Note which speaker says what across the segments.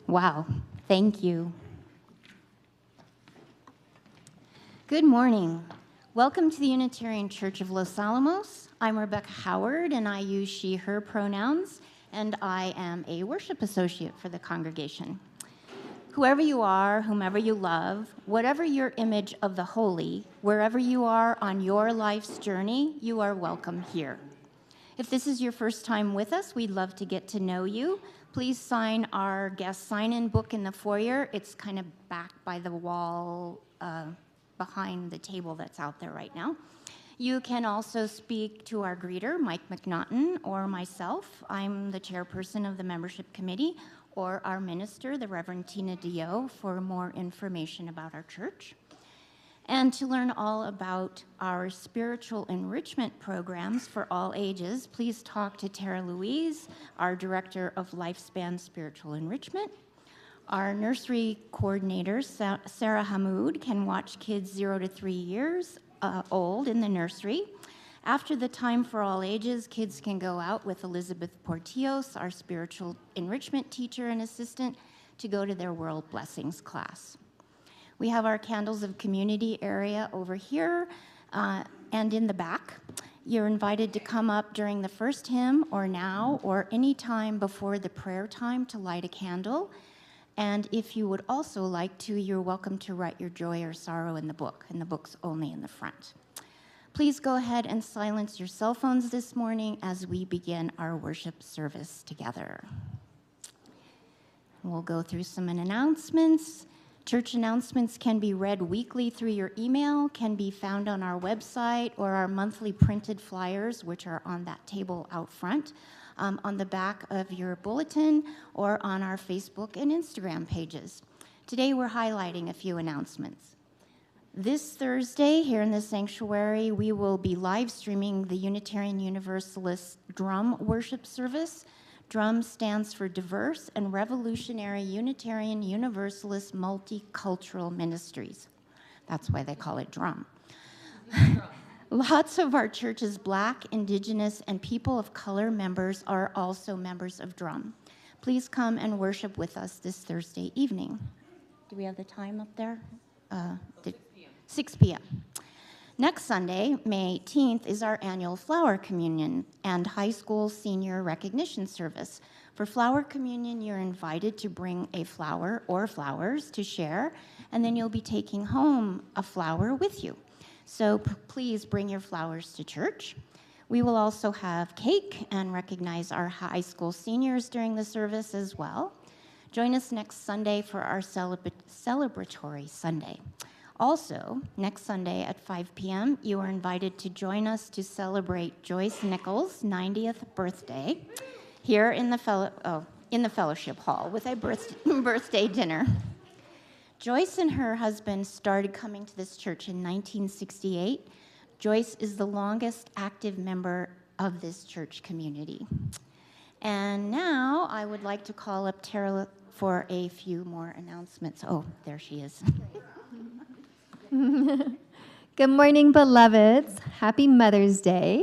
Speaker 1: Wow, thank you. Good morning. Welcome to the Unitarian Church of Los Alamos. I'm Rebecca Howard, and I use she, her pronouns, and I am a worship associate for the congregation. Whoever you are, whomever you love, whatever your image of the holy, wherever you are on your life's journey, you are welcome here. If this is your first time with us, we'd love to get to know you. Please sign our guest sign-in book in the foyer. It's kind of back by the wall behind the table that's out there right now. You can also speak to our greeter, Mike McNaughton, or myself. I'm the chairperson of the membership committee, or our minister, the Reverend Tina DeYoe, for more information about our church. And to learn all about our spiritual enrichment programs for all ages, please talk to Terra Louise, our Director of Lifespan Spiritual Enrichment. Our nursery coordinator, Sarah Hamoud, can watch kids 0 to 3 years old in the nursery. After the time for all ages, kids can go out with Elizabeth Portillos, our spiritual enrichment teacher and assistant, to go to their World Blessings class. We have our Candles of Community area over here and in the back. You're invited to come up during the first hymn or now or any time before the prayer time to light a candle. And if you would also like to, you're welcome to write your joy or sorrow in the book, and the book's only in the front. Please go ahead and silence your cell phones this morning as we begin our worship service together. We'll go through some announcements. Church announcements can be read weekly through your email, can be found on our website or our monthly printed flyers, which are on that table out front, on the back of your bulletin, or on our Facebook and Instagram pages. Today we're highlighting a few announcements. This Thursday, here in the sanctuary, we will be live streaming the Unitarian Universalist drum worship service. DRUM stands for Diverse and Revolutionary Unitarian Universalist Multicultural Ministries. That's why they call it DRUM. Lots of our church's Black, Indigenous, and people of color members are also members of DRUM. Please come and worship with us this Thursday evening. Do we have the time up there? 6 p.m. Next Sunday, May 18th, is our annual Flower Communion and high school senior recognition service. For Flower Communion, you're invited to bring a flower or flowers to share, and then you'll be taking home a flower with you. So please bring your flowers to church. We will also have cake and recognize our high school seniors during the service as well. Join us next Sunday for our celebratory Sunday. Also, next Sunday at 5 p.m., you are invited to join us to celebrate Joyce Nichols' 90th birthday here in the fellowship hall with a birthday dinner. Joyce and her husband started coming to this church in 1968. Joyce is the longest active member of this church community. And now I would like to call up Terra for a few more announcements. Oh, there she is.
Speaker 2: Good morning, beloveds. Happy Mother's Day.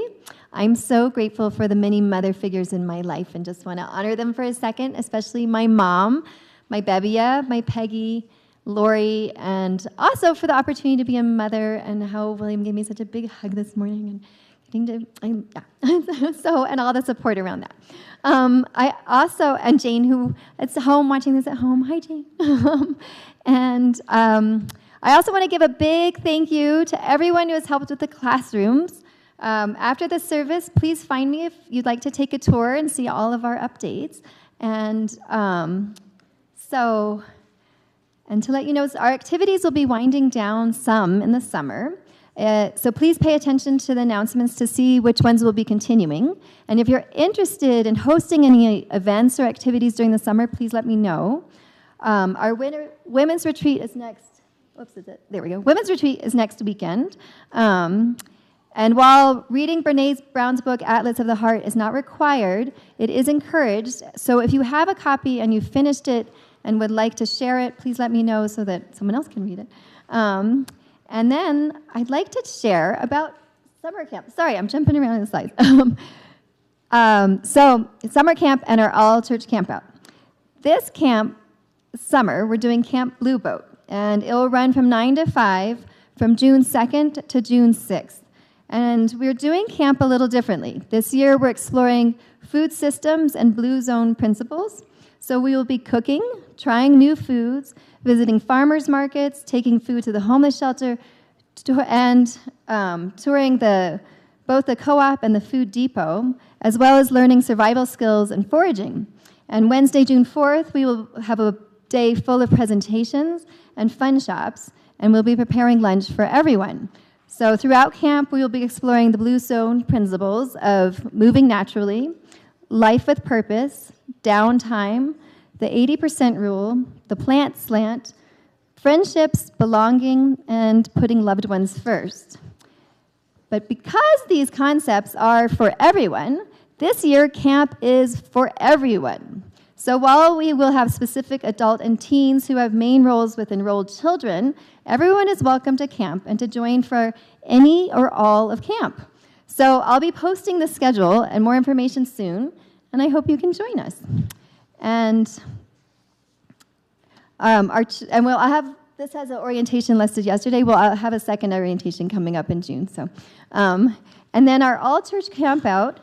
Speaker 2: I'm so grateful for the many mother figures in my life and just want to honor them for a second, especially my mom, my Bebbia, my Peggy, Lori, and also for the opportunity to be a mother and how William gave me such a big hug this morning and getting to, so, and all the support around that. I also, and Jane, who is home watching this at home. Hi, Jane. I also want to give a big thank you to everyone who has helped with the classrooms. After the service, please find me if you'd like to take a tour and see all of our updates. And to let you know, our activities will be winding down some in the summer. So please pay attention to the announcements to see which ones will be continuing. And if you're interested in hosting any events or activities during the summer, please let me know. Our women's retreat is next. There we go. Women's retreat is next weekend. And while reading Brene Brown's book, Atlas of the Heart, is not required, it is encouraged. So if you have a copy and you finished it and would like to share it, please let me know so that someone else can read it. And then I'd like to share about summer camp. Sorry, I'm jumping around in the slides. So it's summer camp and our all-church camp out. This camp summer, we're doing Camp Blue Boat, and it will run from 9 to 5 from June 2nd to June 6th. And we're doing camp a little differently. This year, we're exploring food systems and Blue Zone principles. So we will be cooking, trying new foods, visiting farmers markets, taking food to the homeless shelter, and touring both the co-op and the food depot, as well as learning survival skills and foraging. And Wednesday, June 4th, we will have a day full of presentations and fun shops, and we'll be preparing lunch for everyone. So throughout camp, we will be exploring the Blue Zone principles of moving naturally, life with purpose, downtime, the 80% rule, the plant slant, friendships, belonging, and putting loved ones first. But because these concepts are for everyone, this year camp is for everyone. So while we will have specific adult and teens who have main roles with enrolled children, everyone is welcome to camp and to join for any or all of camp. So I'll be posting the schedule and more information soon, and I hope you can join us. And this has an orientation listed yesterday. We'll have a second orientation coming up in June. So, and then our all-church camp out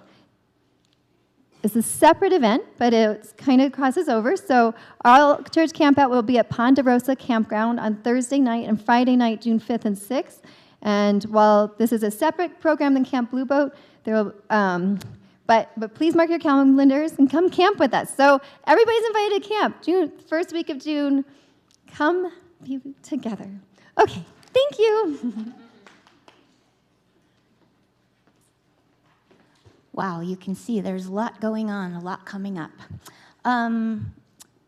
Speaker 2: is a separate event, but it kind of crosses over. So our church camp out will be at Ponderosa Campground on Thursday night and Friday night, June 5th and 6th. And while this is a separate program than Camp Blue Boat, there will, but please mark your calendars and come camp with us. So everybody's invited to camp. First week of June, come be together. Okay, thank you.
Speaker 1: Wow, you can see there's a lot going on, a lot coming up.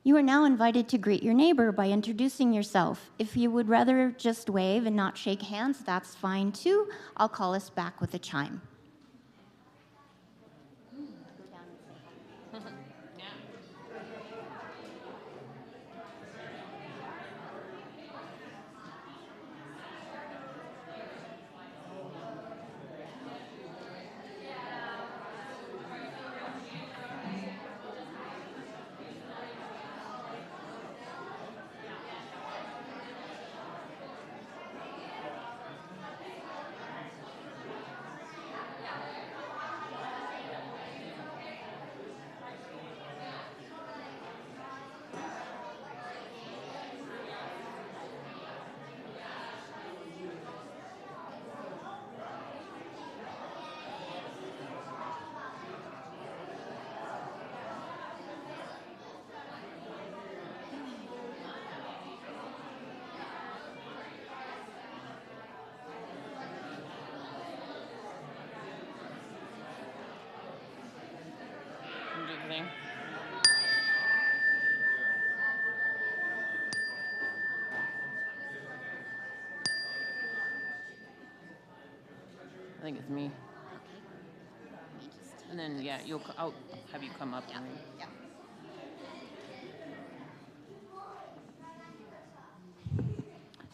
Speaker 1: You are now invited to greet your neighbor by introducing yourself. If you would rather just wave and not shake hands, that's fine too. I'll call us back with a chime.
Speaker 3: I think it's me. And then, yeah, I'll have you come up.
Speaker 1: Yeah.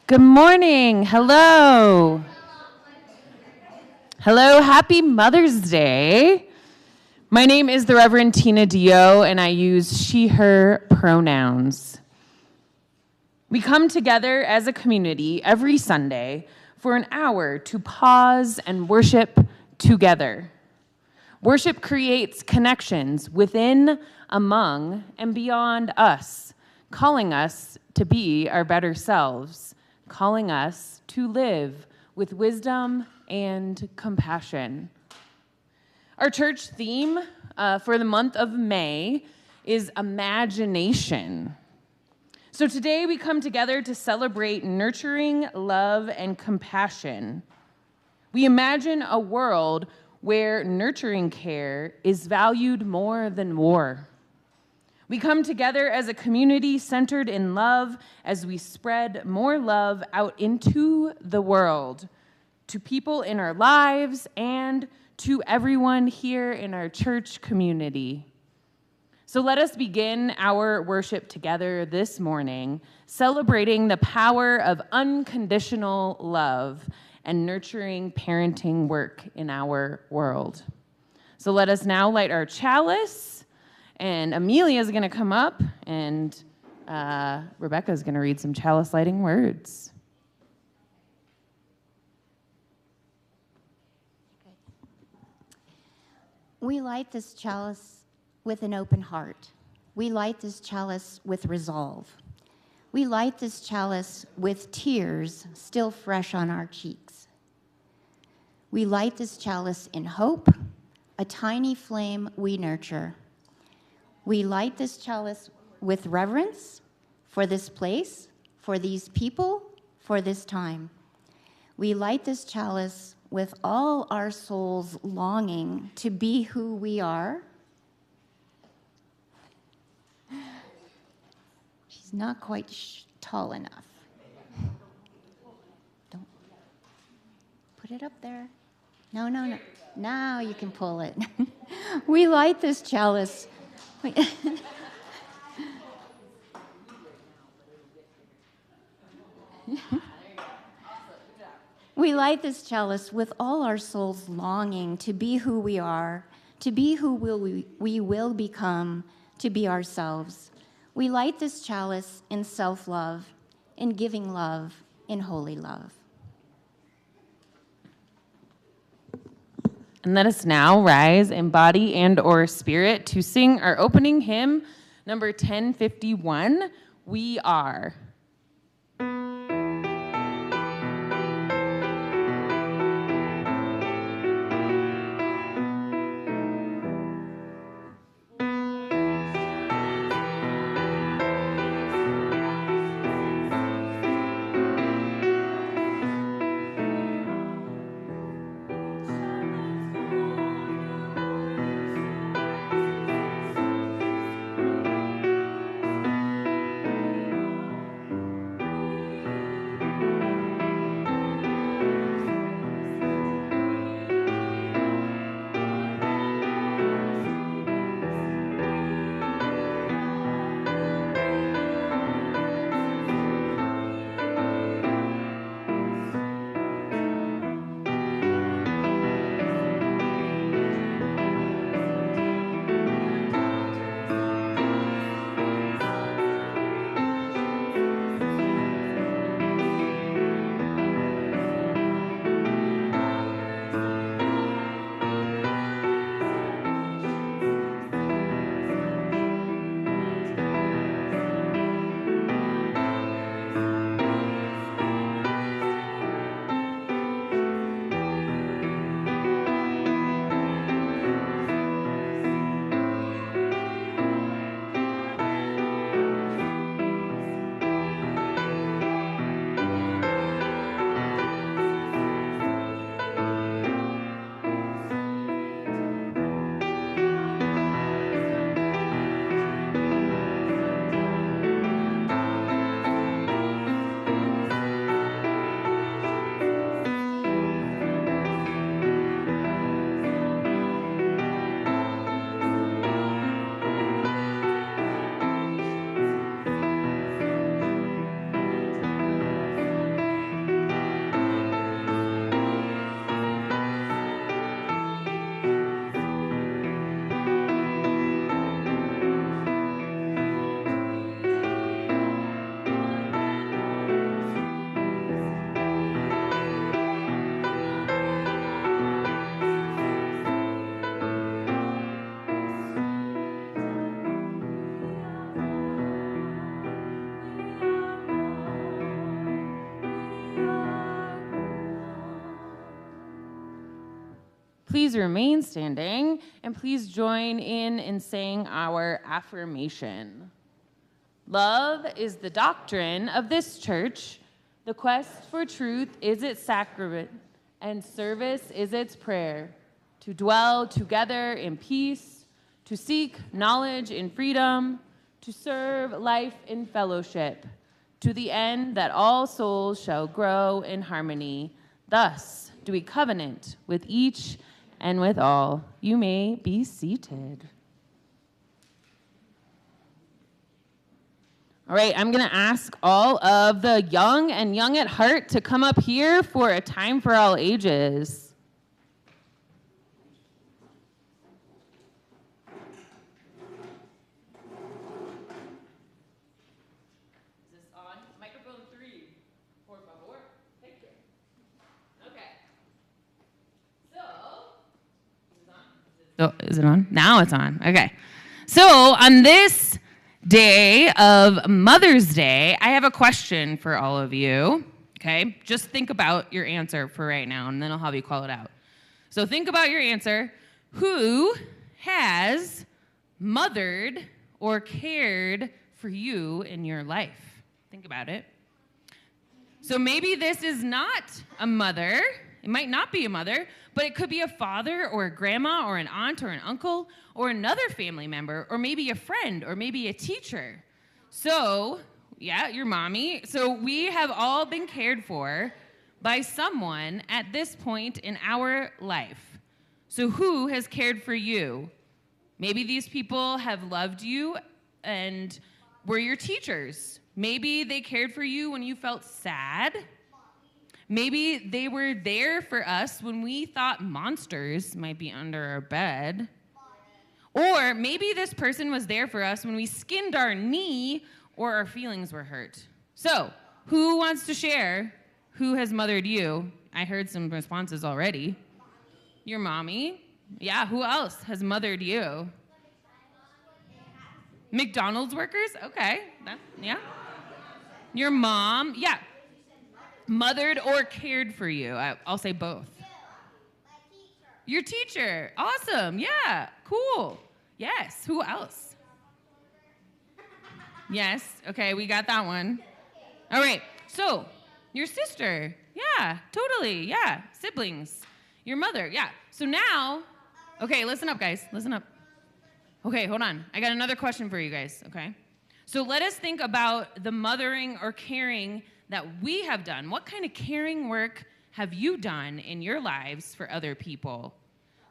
Speaker 3: Good morning. Hello. Hello. Happy Mother's Day. My name is the Reverend Tina DeYoe, and I use she, her pronouns. We come together as a community every Sunday for an hour to pause and worship together. Worship creates connections within, among, and beyond us, calling us to be our better selves, calling us to live with wisdom and compassion. Our church theme for the month of May is imagination. So today we come together to celebrate nurturing love and compassion. We imagine a world where nurturing care is valued more than war. We come together as a community centered in love as we spread more love out into the world, to people in our lives and to everyone here in our church community. So let us begin our worship together this morning, celebrating the power of unconditional love and nurturing parenting work in our world. So let us now light our chalice, and Amelia is going to come up and Rebecca's going to read some chalice lighting words.
Speaker 1: We light this chalice with an open heart. We light this chalice with resolve. We light this chalice with tears still fresh on our cheeks. We light this chalice in hope, a tiny flame we nurture. We light this chalice with reverence for this place, for these people, for this time. We light this chalice with all our souls longing to be who we are. She's not quite tall enough. Don't put it up there. No. Now you can pull it. We light this chalice. We light this chalice with all our souls longing to be who we are, to be who we will become, to be ourselves. We light this chalice in self-love, in giving love, in holy love.
Speaker 3: And let us now rise in body and or spirit to sing our opening hymn, number 1051, We Are. Please remain standing, and please join in saying our affirmation. Love is the doctrine of this church. The quest for truth is its sacrament, and service is its prayer. To dwell together in peace, to seek knowledge in freedom, to serve life in fellowship, to the end that all souls shall grow in harmony. Thus do we covenant with each and with all. You may be seated. All right, I'm going to ask all of the young and young at heart to come up here for a time for all ages. Is it on? Now it's on. Okay. So on this day of Mother's Day, I have a question for all of you. Okay? Just think about your answer for right now, and then I'll have you call it out. So think about your answer. Who has mothered or cared for you in your life? Think about it. So maybe this is not a mother. It might not be a mother, but it could be a father or a grandma or an aunt or an uncle or another family member or maybe a friend or maybe a teacher. So, yeah, your mommy. So we have all been cared for by someone at this point in our life. So who has cared for you? Maybe these people have loved you and were your teachers. Maybe they cared for you when you felt sad. Maybe they were there for us when we thought monsters might be under our bed. Or maybe this person was there for us when we skinned our knee or our feelings were hurt. So, who wants to share who has mothered you? I heard some responses already. Your mommy? Yeah, who else has mothered you? McDonald's workers? Okay, yeah. Your mom? Yeah. Mothered or cared for you? I'll say both. Your teacher. Awesome. Yeah. Cool. Yes. Who else? Yes. Okay, we got that one. All right. So, your sister. Yeah, totally. Yeah. Siblings. Your mother. Yeah. So now, okay, listen up, guys. Listen up. Okay, hold on. I got another question for you guys, okay? So let us think about the mothering or caring that we have done. What kind of caring work have you done in your lives for other people?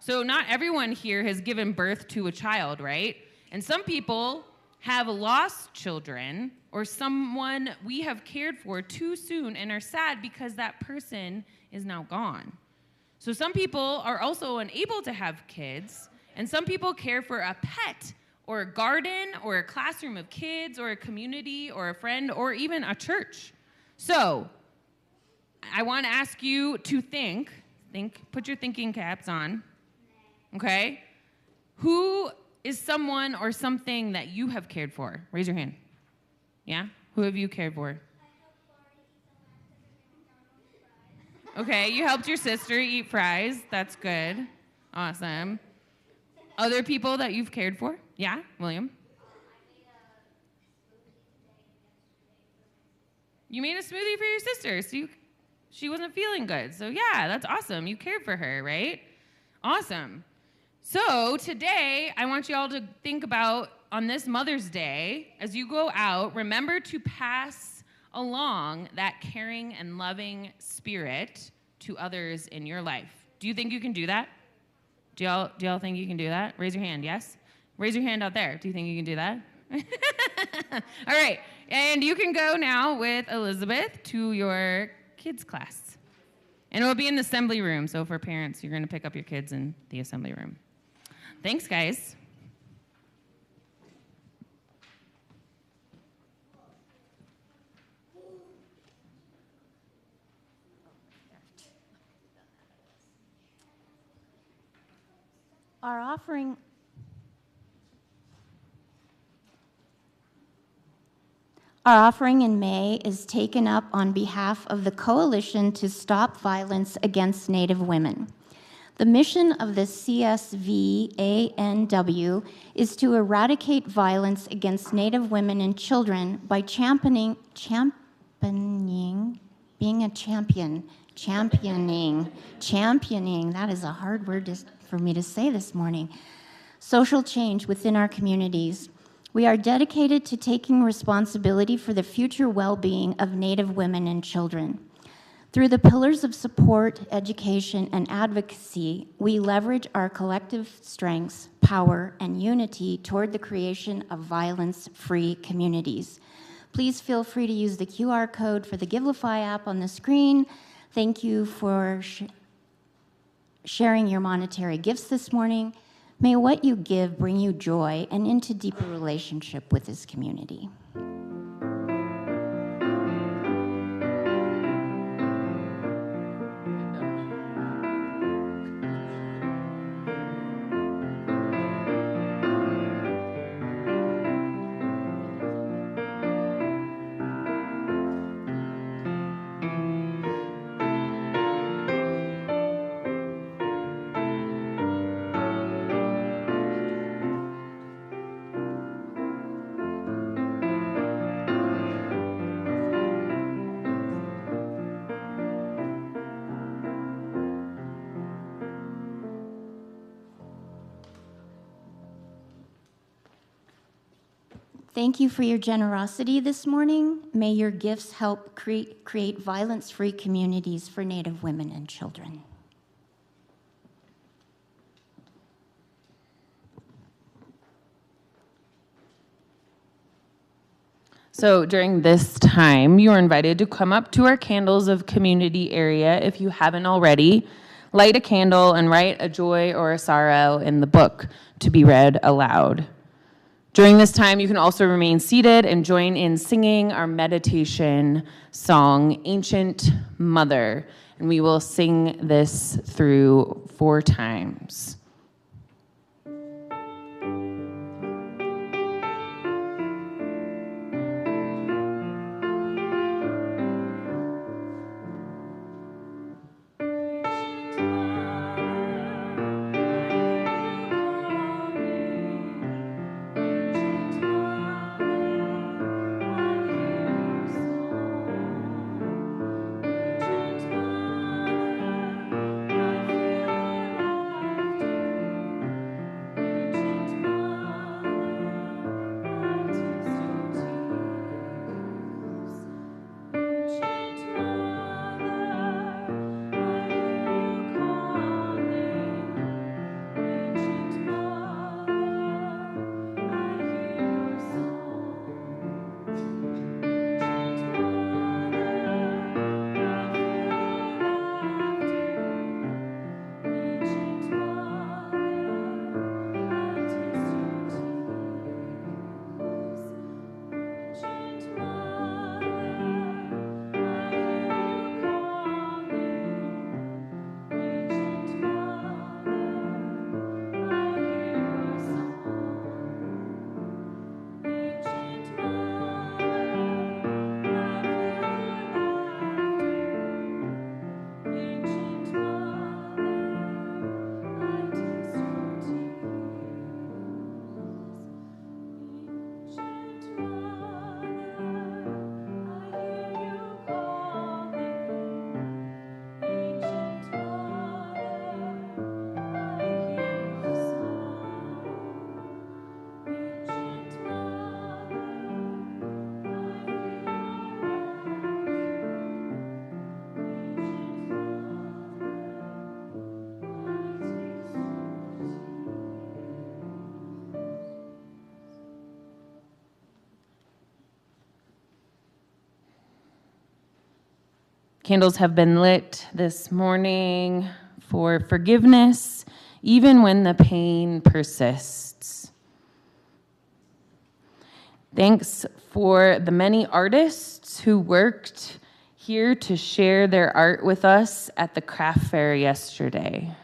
Speaker 3: So not everyone here has given birth to a child, right? And some people have lost children or someone we have cared for too soon and are sad because that person is now gone. So some people are also unable to have kids, and some people care for a pet or a garden or a classroom of kids or a community or a friend or even a church. So I want to ask you to think, put your thinking caps on, okay? Who is someone or something that you have cared for? Raise your hand. Yeah? Who have you cared for? Okay, you helped your sister eat fries. That's good. Awesome. Other people that you've cared for? Yeah, William? You made a smoothie for your sister, so she wasn't feeling good. So yeah, that's awesome. You cared for her, right? Awesome. So today, I want you all to think about, on this Mother's Day, as you go out, remember to pass along that caring and loving spirit to others in your life. Do you think you can do that? Do y'all think you can do that? Raise your hand, yes? Raise your hand out there. Do you think you can do that? All right, and you can go now with Elizabeth to your kids' class. And it will be in the assembly room, so for parents, you're going to pick up your kids in the assembly room. Thanks, guys.
Speaker 1: Our offering in May is taken up on behalf of the Coalition to Stop Violence Against Native Women. The mission of the CSVANW is to eradicate violence against Native women and children by championing, being a champion, championing, that is a hard word for me to say this morning, social change within our communities. We are dedicated to taking responsibility for the future well-being of Native women and children. Through the pillars of support, education, and advocacy, we leverage our collective strengths, power, and unity toward the creation of violence-free communities. Please feel free to use the QR code for the Givelify app on the screen. Thank you for sharing your monetary gifts this morning. May what you give bring you joy and into deeper relationship with this community. Thank you for your generosity this morning. May your gifts help create violence-free communities for Native women and children.
Speaker 3: So during this time, you are invited to come up to our candles of community area if you haven't already. Light a candle and write a joy or a sorrow in the book to be read aloud. During this time, you can also remain seated and join in singing our meditation song, Ancient Mother. And we will sing this through 4 times. Candles have been lit this morning for forgiveness, even when the pain persists. Thanks for the many artists who worked here to share their art with us at the craft fair yesterday.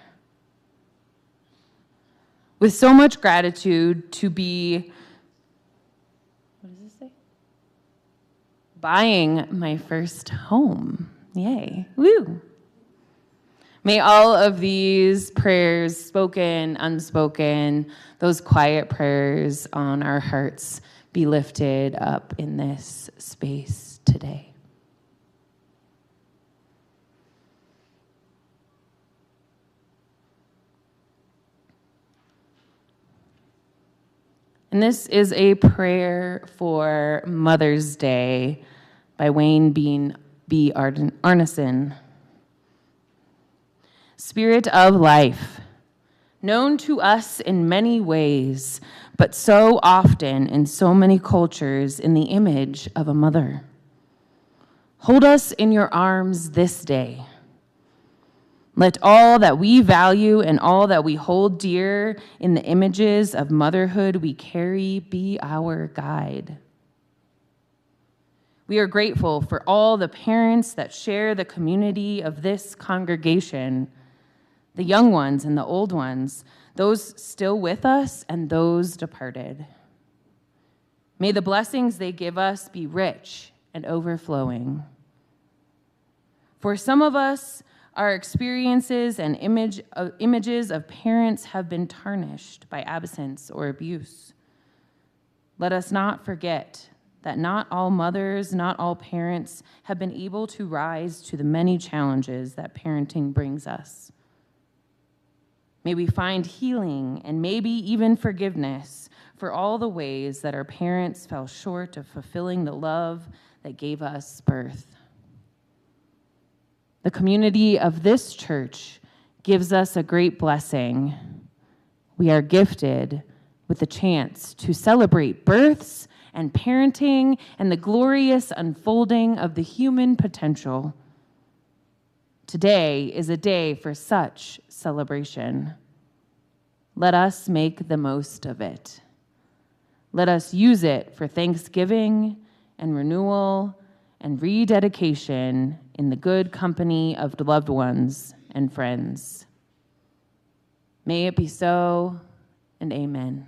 Speaker 3: With so much gratitude to be, what does this say? Buying my first home. Yay, woo. May all of these prayers, spoken, unspoken, those quiet prayers on our hearts be lifted up in this space today. And this is a prayer for Mother's Day by Wayne B. Arneson. Spirit of life, known to us in many ways, but so often in so many cultures in the image of a mother. Hold us in your arms this day. Let all that we value and all that we hold dear in the images of motherhood we carry be our guide. We are grateful for all the parents that share the community of this congregation, the young ones and the old ones, those still with us and those departed. May the blessings they give us be rich and overflowing. For some of us, our experiences and images of parents have been tarnished by absence or abuse. Let us not forget that not all mothers, not all parents have been able to rise to the many challenges that parenting brings us. May we find healing and maybe even forgiveness for all the ways that our parents fell short of fulfilling the love that gave us birth. The community of this church gives us a great blessing. We are gifted with the chance to celebrate births and parenting and the glorious unfolding of the human potential. Today is a day for such celebration. Let us make the most of it. Let us use it for thanksgiving and renewal and rededication in the good company of loved ones and friends. May it be so, and amen.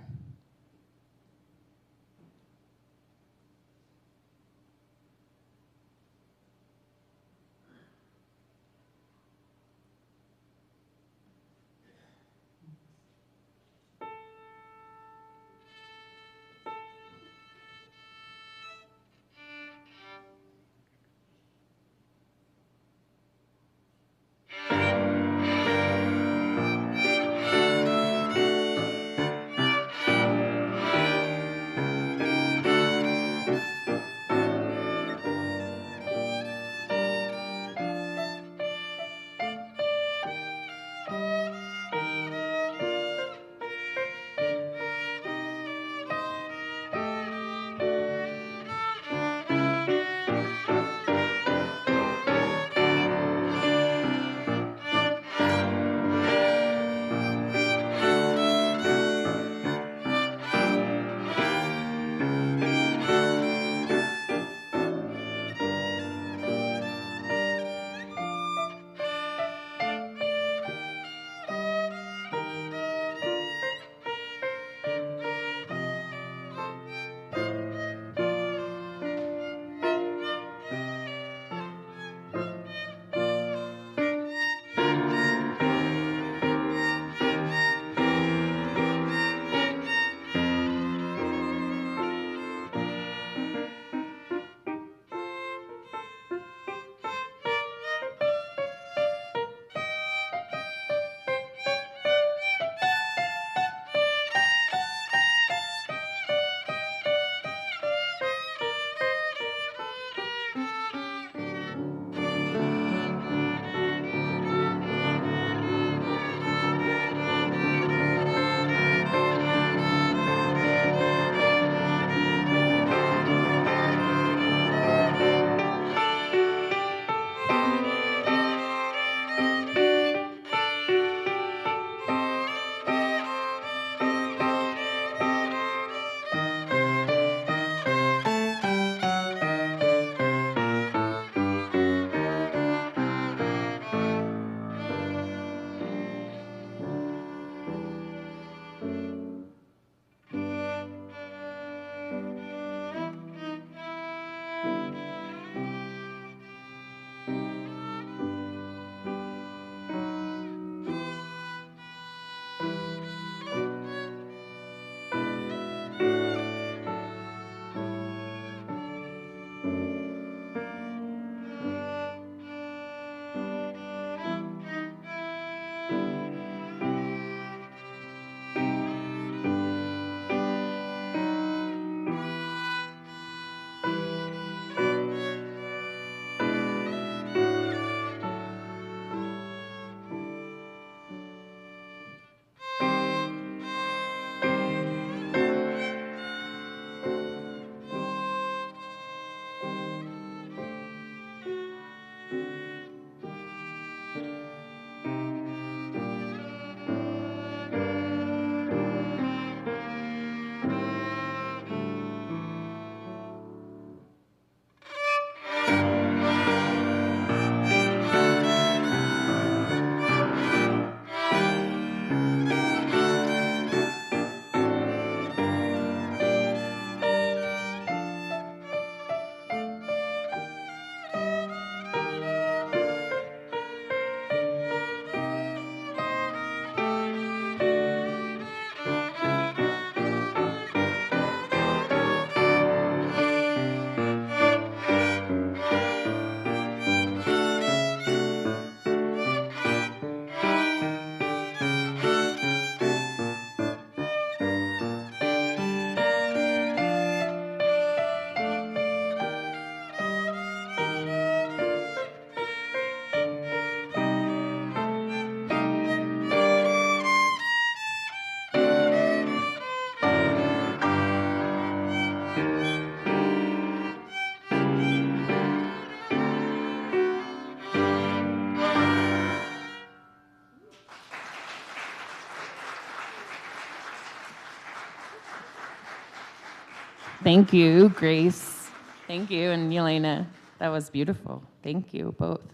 Speaker 3: Thank you, Grace. Thank you, and Yelena. That was beautiful. Thank you, both.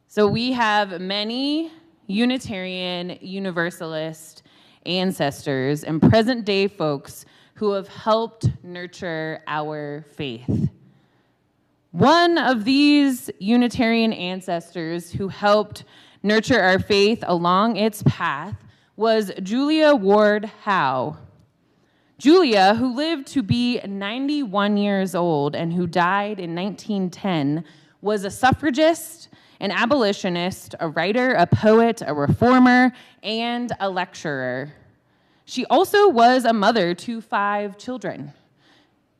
Speaker 3: So we have many Unitarian Universalist ancestors and present-day folks who have helped nurture our faith. One of these Unitarian ancestors who helped nurture our faith along its path was Julia Ward Howe. Julia, who lived to be 91 years old and who died in 1910, was a suffragist, an abolitionist, a writer, a poet, a reformer, and a lecturer. She also was a mother to 5 children.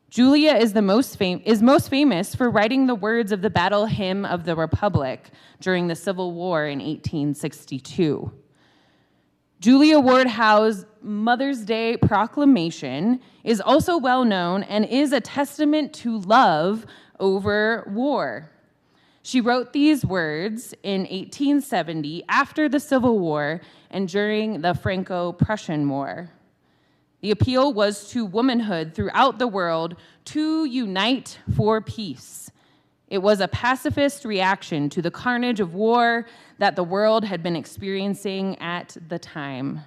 Speaker 3: Julia is most famous for writing the words of the Battle Hymn of the Republic during the Civil War in 1862. Julia Ward Howe's Mother's Day Proclamation is also well known and is a testament to love over war. She wrote these words in 1870 after the Civil War and during the Franco-Prussian War. The appeal was to womanhood throughout the world to unite for peace. It was a pacifist reaction to the carnage of war that the world had been experiencing at the time.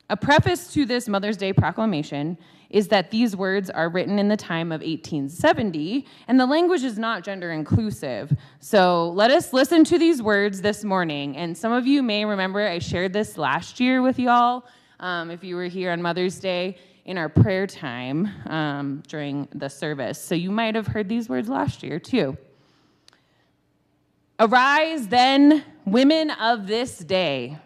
Speaker 3: A preface to this Mother's Day proclamation is that these words are written in the time of 1870, and the language is not gender inclusive. So let us listen to these words this morning. And some of you may remember I shared this last year with y'all, if you were here on Mother's Day in our prayer time during the service. So you might have heard these words last year too. Arise then, women of this day.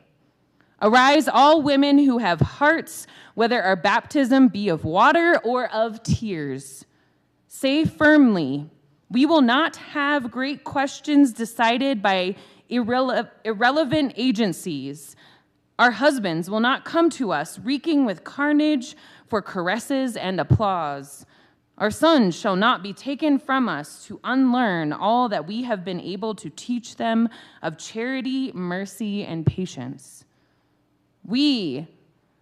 Speaker 3: Arise, all women who have hearts, whether our baptism be of water or of tears. Say firmly, we will not have great questions decided by irrelevant agencies. Our husbands will not come to us reeking with carnage for caresses and applause. Our sons shall not be taken from us to unlearn all that we have been able to teach them of charity, mercy, and patience. We,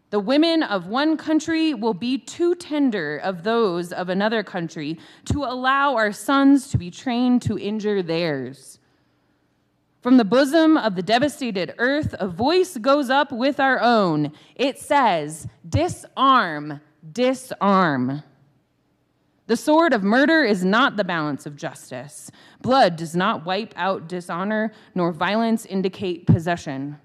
Speaker 3: the women of one country, will be too tender of those of another country to allow our sons to be trained to injure theirs. From the bosom of the devastated earth, a voice goes up with our own. It says, disarm, disarm. The sword of murder is not the balance of justice. Blood does not wipe out dishonor, nor violence indicate possession.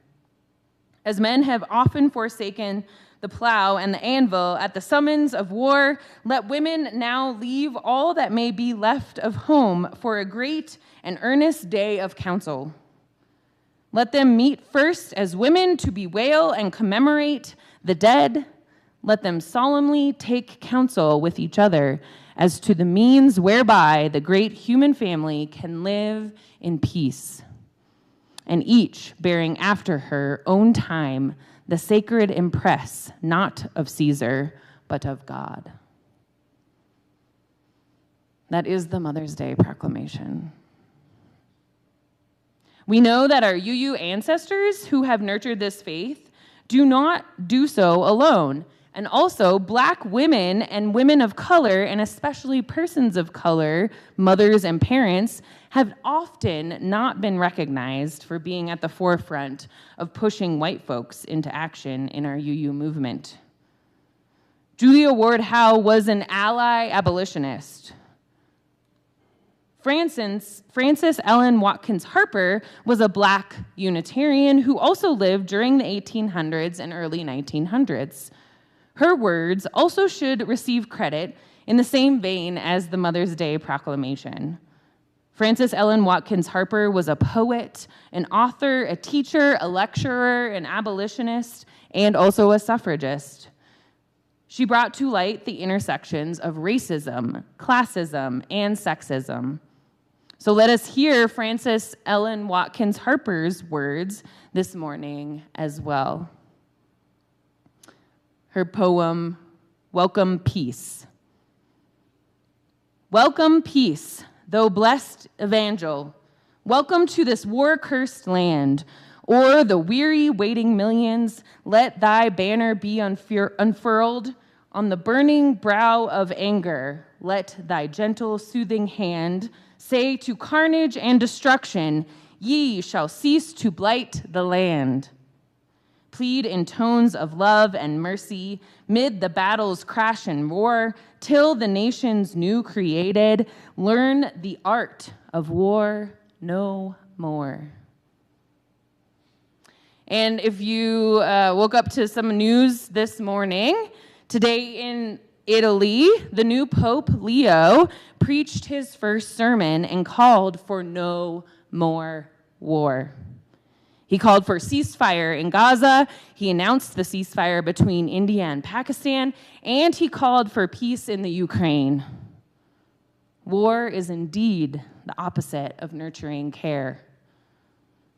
Speaker 3: As men have often forsaken the plow and the anvil at the summons of war, let women now leave all that may be left of home for a great and earnest day of council. Let them meet first as women to bewail and commemorate the dead. Let them solemnly take counsel with each other as to the means whereby the great human family can live in peace, and each bearing after her own time the sacred impress, not of Caesar, but of God. That is the Mother's Day Proclamation. We know that our UU ancestors who have nurtured this faith do not do so alone. And also, Black women and women of color, and especially persons of color, mothers and parents, have often not been recognized for being at the forefront of pushing white folks into action in our UU movement. Julia Ward Howe was an ally abolitionist. Frances Ellen Watkins Harper was a Black Unitarian who also lived during the 1800s and early 1900s. Her words also should receive credit in the same vein as the Mother's Day Proclamation. Frances Ellen Watkins Harper was a poet, an author, a teacher, a lecturer, an abolitionist, and also a suffragist. She brought to light the intersections of racism, classism, and sexism. So let us hear Frances Ellen Watkins Harper's words this morning as well. Her poem, Welcome Peace. Welcome peace, though blessed evangel. Welcome to this war-cursed land. O'er the weary waiting millions, let thy banner be unfurled. On the burning brow of anger, let thy gentle, soothing hand say to carnage and destruction, ye shall cease to blight the land. Plead in tones of love and mercy, mid the battle's crash and roar, till the nations new created learn the art of war no more. And if you woke up to some news this morning, today in Italy, the new Pope Leo preached his first sermon and called for no more war. He called for ceasefire in Gaza, he announced the ceasefire between India and Pakistan, and he called for peace in the Ukraine. War is indeed the opposite of nurturing care.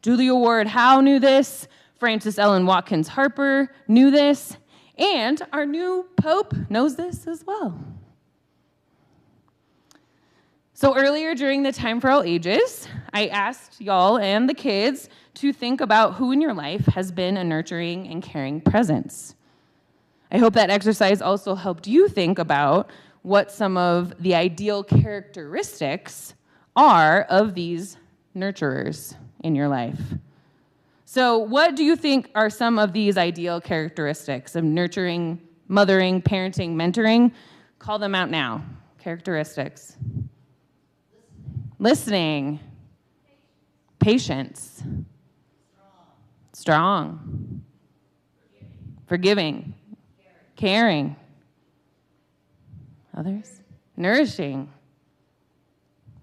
Speaker 3: Julia Ward Howe knew this, Frances Ellen Watkins Harper knew this, and our new Pope knows this as well. So earlier during the Time for All Ages, I asked y'all and the kids to think about who in your life has been a nurturing and caring presence. I hope that exercise also helped you think about what some of the ideal characteristics are of these nurturers in your life. So what do you think are some of these ideal characteristics of nurturing, mothering, parenting, mentoring? Call them out now. Characteristics. Listening. Patience. Strong. Forgiving. Caring. Others? Nourishing.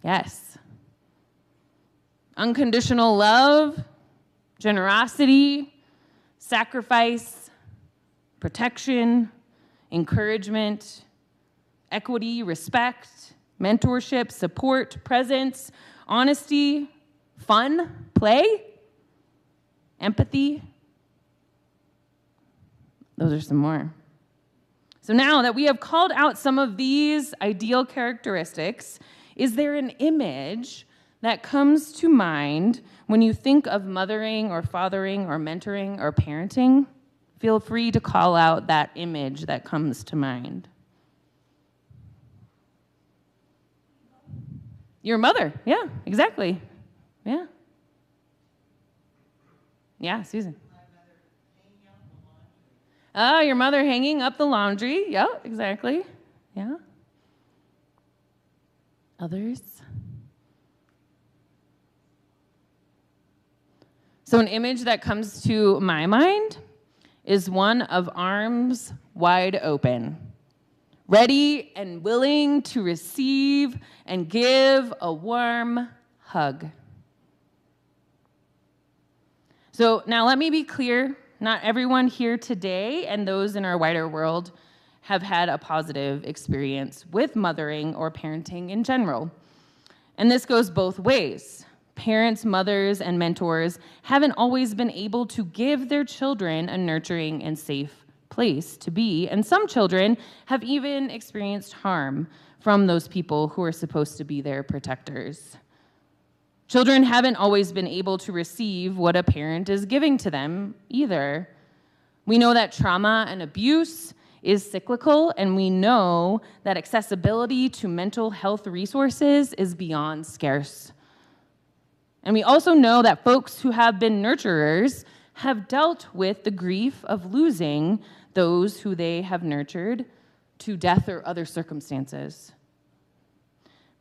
Speaker 3: Yes. Unconditional love. Generosity, sacrifice, protection, encouragement, equity, respect, mentorship, support, presence, honesty, fun, play, empathy. Those are some more. So now that we have called out some of these ideal characteristics, is there an image that comes to mind when you think of mothering or fathering or mentoring or parenting? Feel free to call out that image that comes to mind. Your mother, yeah, exactly. Yeah. Yeah, Susan. Oh, your mother hanging up the laundry. Yeah, exactly. Yeah. Others? So an image that comes to my mind is one of arms wide open, ready and willing to receive and give a warm hug. So now let me be clear, not everyone here today and those in our wider world have had a positive experience with mothering or parenting in general. And this goes both ways. Parents, mothers, and mentors haven't always been able to give their children a nurturing and safe place to be, and some children have even experienced harm from those people who are supposed to be their protectors. Children haven't always been able to receive what a parent is giving to them either. We know that trauma and abuse is cyclical, and we know that accessibility to mental health resources is beyond scarce. And we also know that folks who have been nurturers have dealt with the grief of losing those who they have nurtured to death or other circumstances.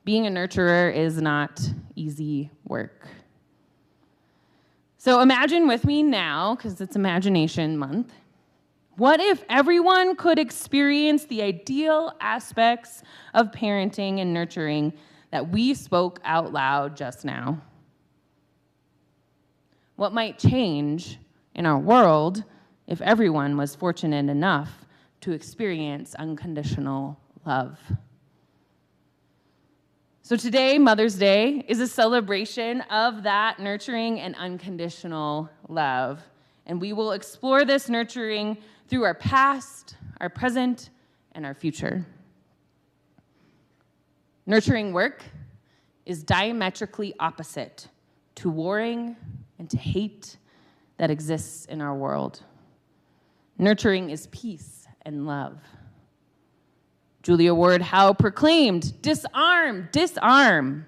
Speaker 3: Being a nurturer is not easy work. So imagine with me now, because it's Imagination Month, what if everyone could experience the ideal aspects of parenting and nurturing that we spoke out loud just now? What might change in our world if everyone was fortunate enough to experience unconditional love? So today, Mother's Day, is a celebration of that nurturing and unconditional love. And we will explore this nurturing through our past, our present, and our future. Nurturing work is diametrically opposite to warring and to hate that exists in our world. Nurturing is peace and love. Julia Ward Howe proclaimed, "Disarm, disarm."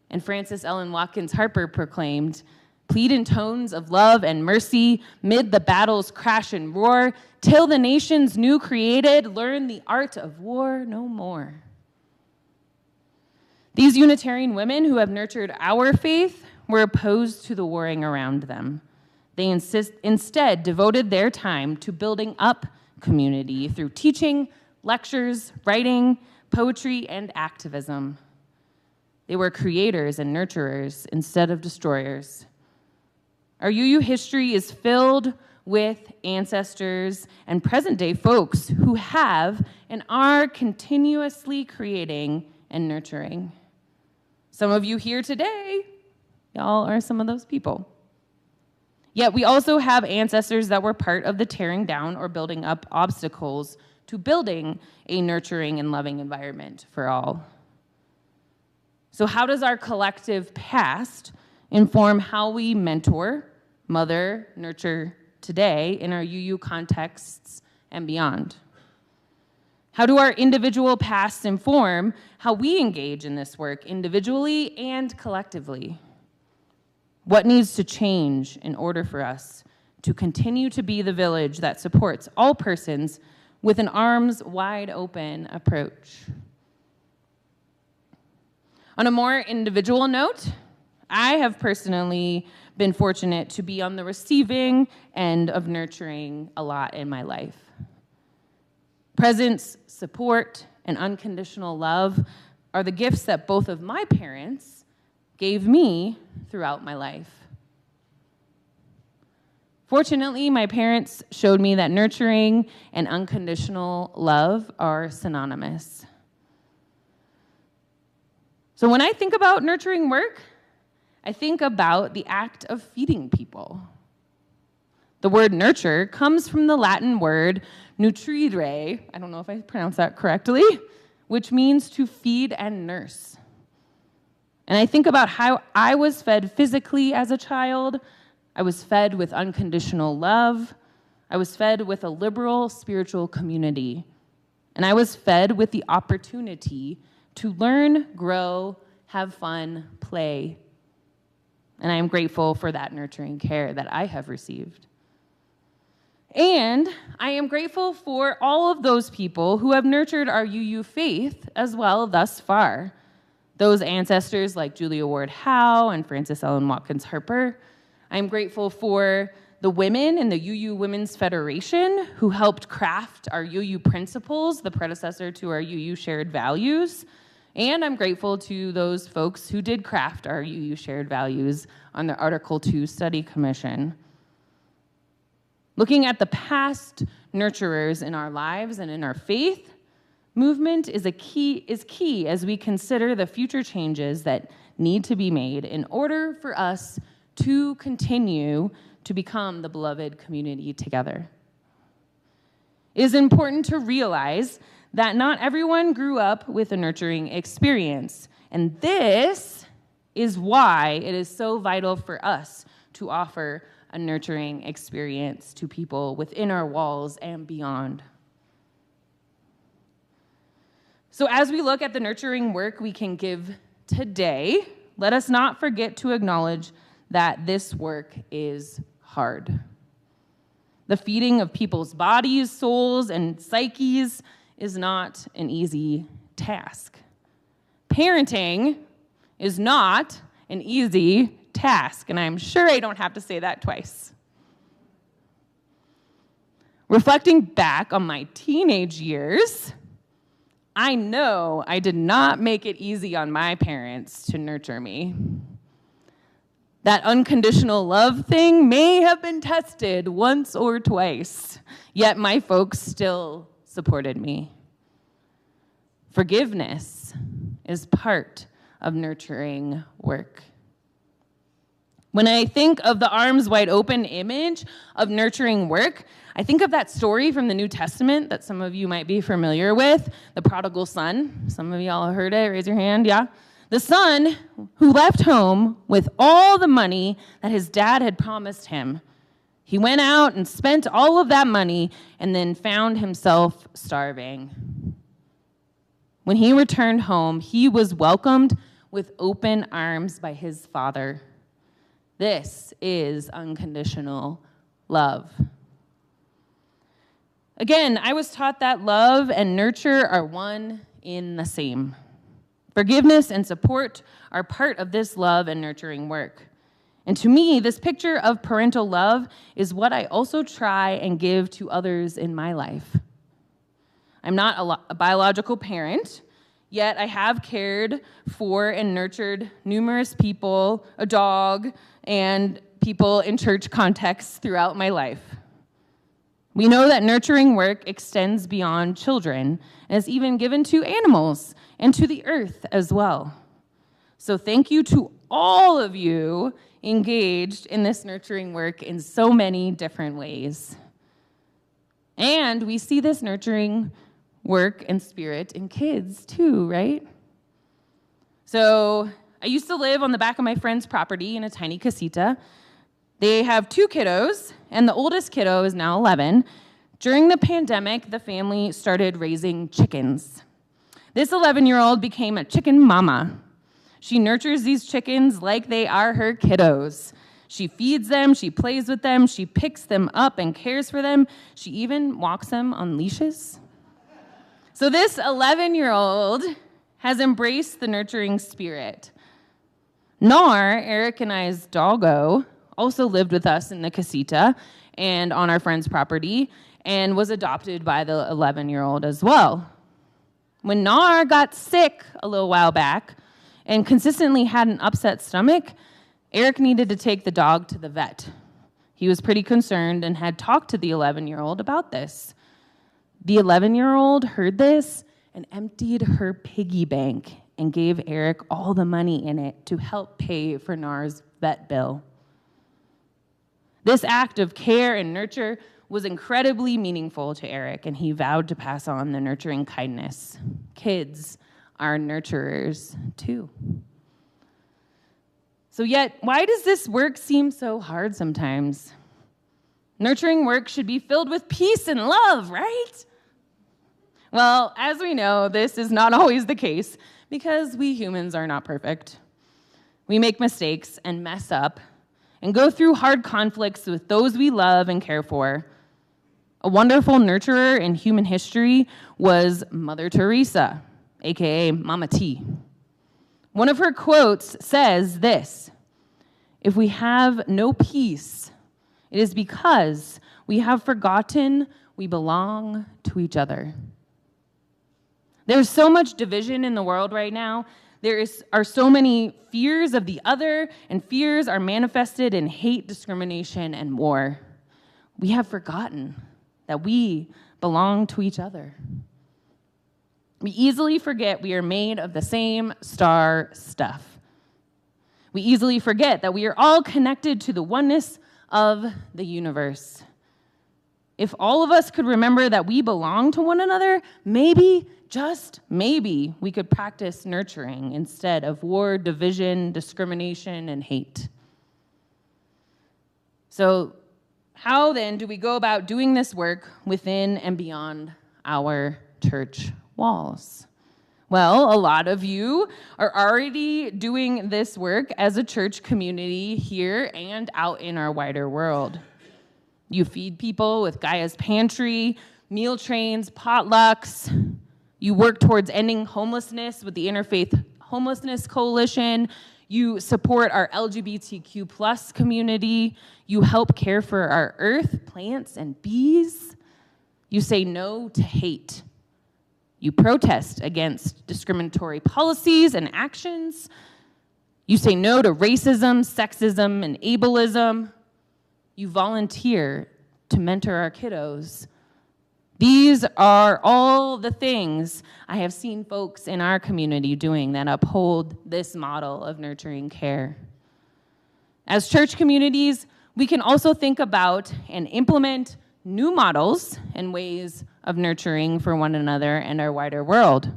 Speaker 3: And Frances Ellen Watkins Harper proclaimed, "Plead in tones of love and mercy, mid the battle's crash and roar, till the nations new created learn the art of war no more." These Unitarian women who have nurtured our faith were opposed to the warring around them. They instead devoted their time to building up community through teaching, lectures, writing, poetry, and activism. They were creators and nurturers instead of destroyers. Our UU history is filled with ancestors and present-day folks who have and are continuously creating and nurturing. Some of you here today, y'all are some of those people. Yet we also have ancestors that were part of the tearing down or building up obstacles to building a nurturing and loving environment for all. So how does our collective past inform how we mentor, mother, nurture today in our UU contexts and beyond? How do our individual pasts inform how we engage in this work individually and collectively? What needs to change in order for us to continue to be the village that supports all persons with an arms wide open approach? On a more individual note, I have personally been fortunate to be on the receiving end of nurturing a lot in my life. Presence, support, and unconditional love are the gifts that both of my parents gave me throughout my life. Fortunately, my parents showed me that nurturing and unconditional love are synonymous. So when I think about nurturing work, I think about the act of feeding people. The word nurture comes from the Latin word nutrire, I don't know if I pronounced that correctly, which means to feed and nurse. And I think about how I was fed physically as a child. I was fed with unconditional love. I was fed with a liberal spiritual community. And I was fed with the opportunity to learn, grow, have fun, play. And I am grateful for that nurturing care that I have received. And I am grateful for all of those people who have nurtured our UU faith as well thus far. Those ancestors like Julia Ward Howe and Frances Ellen Watkins Harper. I'm grateful for the women in the UU Women's Federation who helped craft our UU principles, the predecessor to our UU shared values. And I'm grateful to those folks who did craft our UU shared values on the Article 2 Study Commission. Looking at the past nurturers in our lives and in our faith, movement is key as we consider the future changes that need to be made in order for us to continue to become the beloved community together. It is important to realize that not everyone grew up with a nurturing experience, and this is why it is so vital for us to offer a nurturing experience to people within our walls and beyond. So as we look at the nurturing work we can give today, let us not forget to acknowledge that this work is hard. The feeding of people's bodies, souls, and psyches is not an easy task. Parenting is not an easy task, and I'm sure I don't have to say that twice. Reflecting back on my teenage years, I know I did not make it easy on my parents to nurture me. That unconditional love thing may have been tested once or twice, yet my folks still supported me. Forgiveness is part of nurturing work. When I think of the arms wide open image of nurturing work, I think of that story from the New Testament that some of you might be familiar with, the prodigal son. Some of y'all heard it, raise your hand, yeah? The son who left home with all the money that his dad had promised him. He went out and spent all of that money and then found himself starving. When he returned home, he was welcomed with open arms by his father. This is unconditional love. Again, I was taught that love and nurture are one in the same. Forgiveness and support are part of this love and nurturing work. And to me, this picture of parental love is what I also try and give to others in my life. I'm not a biological parent, yet I have cared for and nurtured numerous people, a dog, and people in church contexts throughout my life. We know that nurturing work extends beyond children and is even given to animals and to the earth as well. So thank you to all of you engaged in this nurturing work in so many different ways. And we see this nurturing work and spirit in kids too, right? So I used to live on the back of my friend's property in a tiny casita. They have 2 kiddos, and the oldest kiddo is now 11. During the pandemic, the family started raising chickens. This 11-year-old became a chicken mama. She nurtures these chickens like they are her kiddos. She feeds them, she plays with them, she picks them up and cares for them. She even walks them on leashes. So this 11-year-old has embraced the nurturing spirit. Nar, Eric and I's doggo, also lived with us in the casita and on our friend's property and was adopted by the 11-year-old as well. When Nar got sick a little while back and consistently had an upset stomach, Eric needed to take the dog to the vet. He was pretty concerned and had talked to the 11-year-old about this. The 11-year-old heard this and emptied her piggy bank and gave Eric all the money in it to help pay for Nar's vet bill. This act of care and nurture was incredibly meaningful to Eric, and he vowed to pass on the nurturing kindness. Kids are nurturers too. So yet, why does this work seem so hard sometimes? Nurturing work should be filled with peace and love, right? Well, as we know, this is not always the case because we humans are not perfect. We make mistakes and mess up and go through hard conflicts with those we love and care for. A wonderful nurturer in human history was Mother Teresa, aka Mama T. One of her quotes says this: "If we have no peace, it is because we have forgotten we belong to each other." There's so much division in the world right now. There are so many fears of the other, and fears are manifested in hate, discrimination, and war. We have forgotten that we belong to each other. We easily forget we are made of the same star stuff. We easily forget that we are all connected to the oneness of the universe. If all of us could remember that we belong to one another, maybe, just maybe, we could practice nurturing instead of war, division, discrimination, and hate. So, how then do we go about doing this work within and beyond our church walls? Well, a lot of you are already doing this work as a church community here and out in our wider world. You feed people with Gaia's Pantry, meal trains, potlucks. You work towards ending homelessness with the Interfaith Homelessness Coalition. You support our LGBTQ plus community. You help care for our earth, plants, and bees. You say no to hate. You protest against discriminatory policies and actions. You say no to racism, sexism, and ableism. You volunteer to mentor our kiddos. These are all the things I have seen folks in our community doing that uphold this model of nurturing care. As church communities, we can also think about and implement new models and ways of nurturing for one another and our wider world.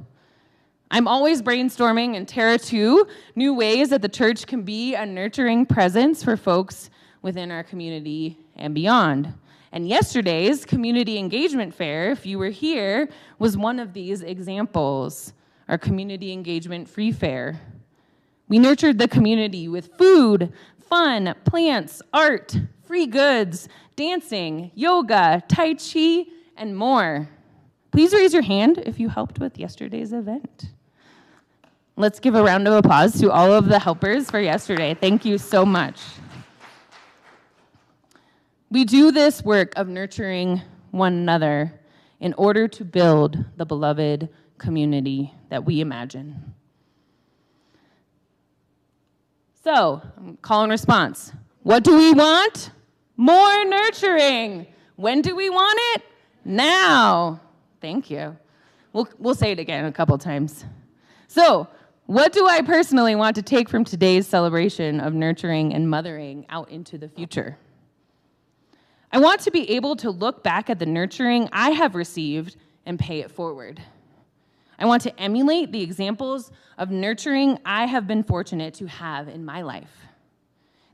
Speaker 3: I'm always brainstorming, and Terra too, new ways that the church can be a nurturing presence for folks within our community and beyond. And yesterday's community engagement fair, if you were here, was one of these examples, our community engagement free fair. We nurtured the community with food, fun, plants, art, free goods, dancing, yoga, tai chi, and more. Please raise your hand if you helped with yesterday's event. Let's give a round of applause to all of the helpers for yesterday. Thank you so much. We do this work of nurturing one another in order to build the beloved community that we imagine. So, call and response. What do we want? More nurturing. When do we want it? Now. Thank you. We'll say it again a couple times. So, what do I personally want to take from today's celebration of nurturing and mothering out into the future? I want to be able to look back at the nurturing I have received and pay it forward. I want to emulate the examples of nurturing I have been fortunate to have in my life.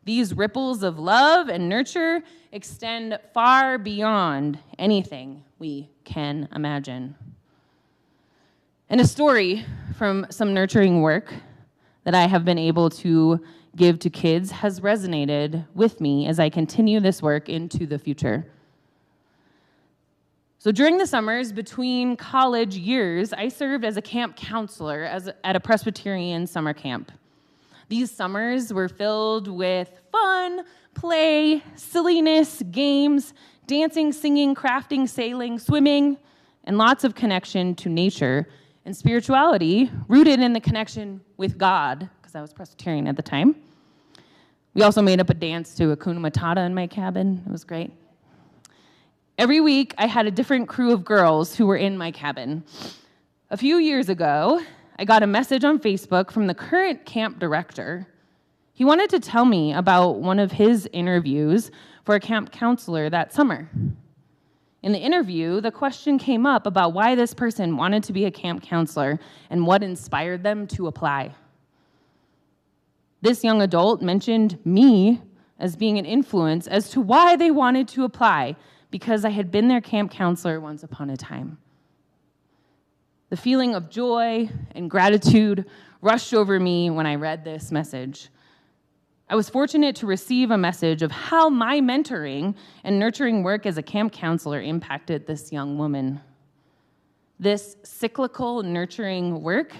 Speaker 3: These ripples of love and nurture extend far beyond anything we can imagine. And a story from some nurturing work that I have been able to give to kids has resonated with me as I continue this work into the future. So during the summers between college years, I served as a camp counselor at a Presbyterian summer camp. These summers were filled with fun, play, silliness, games, dancing, singing, crafting, sailing, swimming, and lots of connection to nature and spirituality rooted in the connection with God, because I was Presbyterian at the time. We also made up a dance to Hakuna Matata in my cabin. It was great. Every week, I had a different crew of girls who were in my cabin. A few years ago, I got a message on Facebook from the current camp director. He wanted to tell me about one of his interviews for a camp counselor that summer. In the interview, the question came up about why this person wanted to be a camp counselor and what inspired them to apply. This young adult mentioned me as being an influence as to why they wanted to apply, because I had been their camp counselor once upon a time. The feeling of joy and gratitude rushed over me when I read this message. I was fortunate to receive a message of how my mentoring and nurturing work as a camp counselor impacted this young woman. This cyclical nurturing work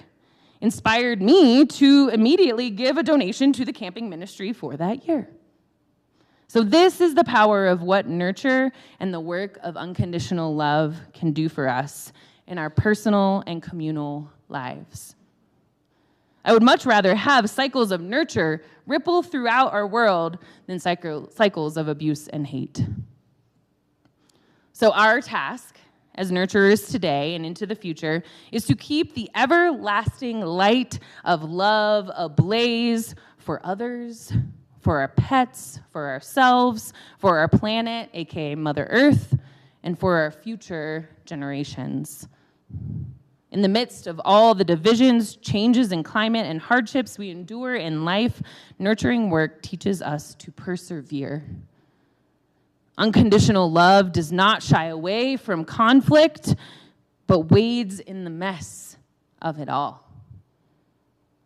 Speaker 3: inspired me to immediately give a donation to the camping ministry for that year. So this is the power of what nurture and the work of unconditional love can do for us in our personal and communal lives. I would much rather have cycles of nurture ripple throughout our world than cycles of abuse and hate. So our task as nurturers today and into the future is to keep the everlasting light of love ablaze for others, for our pets, for ourselves, for our planet, aka Mother Earth, and for our future generations. In the midst of all the divisions, changes in climate, and hardships we endure in life, nurturing work teaches us to persevere. Unconditional love does not shy away from conflict, but wades in the mess of it all.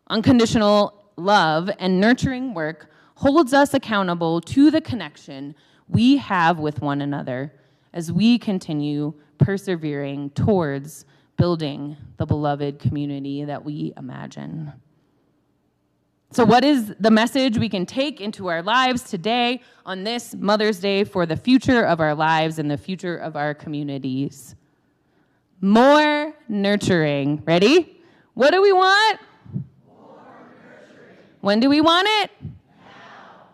Speaker 3: Unconditional love and nurturing work holds us accountable to the connection we have with one another as we continue persevering towards building the beloved community that we imagine. So what is the message we can take into our lives today on this Mother's Day for the future of our lives and the future of our communities? More nurturing. Ready? What do we want?
Speaker 4: More nurturing.
Speaker 3: When do we want it?
Speaker 4: Now.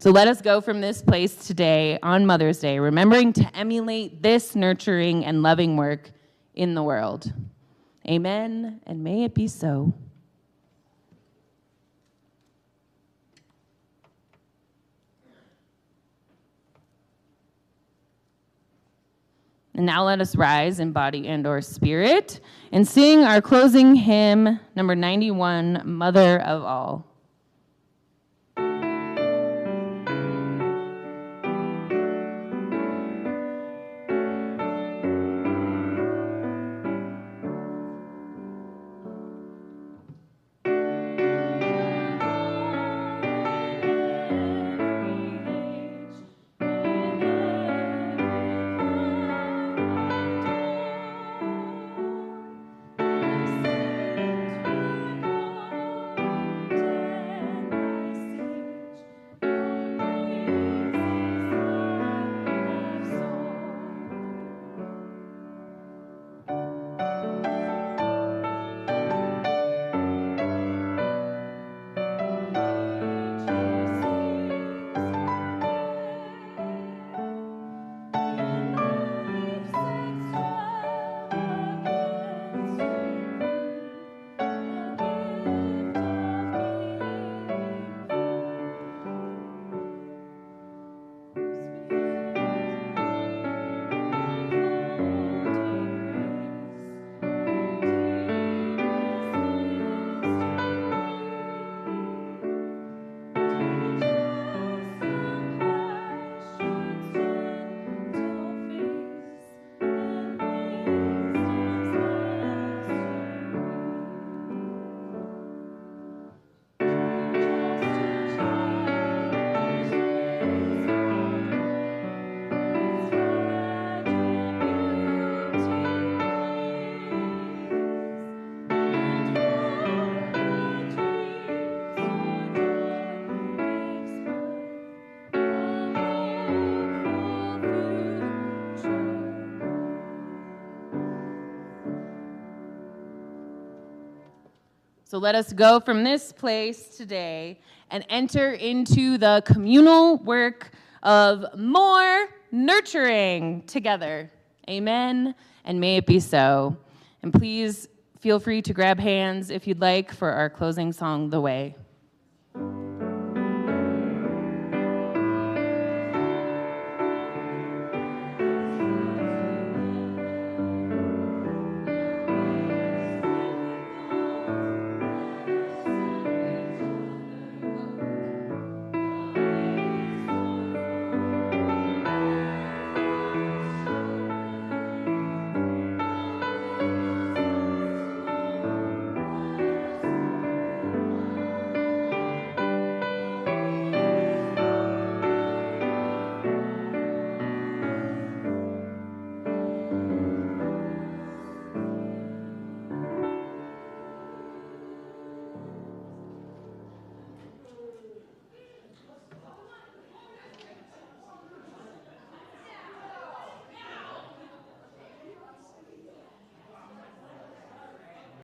Speaker 3: So let us go from this place today on Mother's Day, remembering to emulate this nurturing and loving work in the world. Amen, and may it be so. And now let us rise in body and or spirit and sing our closing hymn, number 91, Mother of All. So let us go from this place today and enter into the communal work of more nurturing together. Amen, and may it be so. And please feel free to grab hands if you'd like for our closing song, The Way.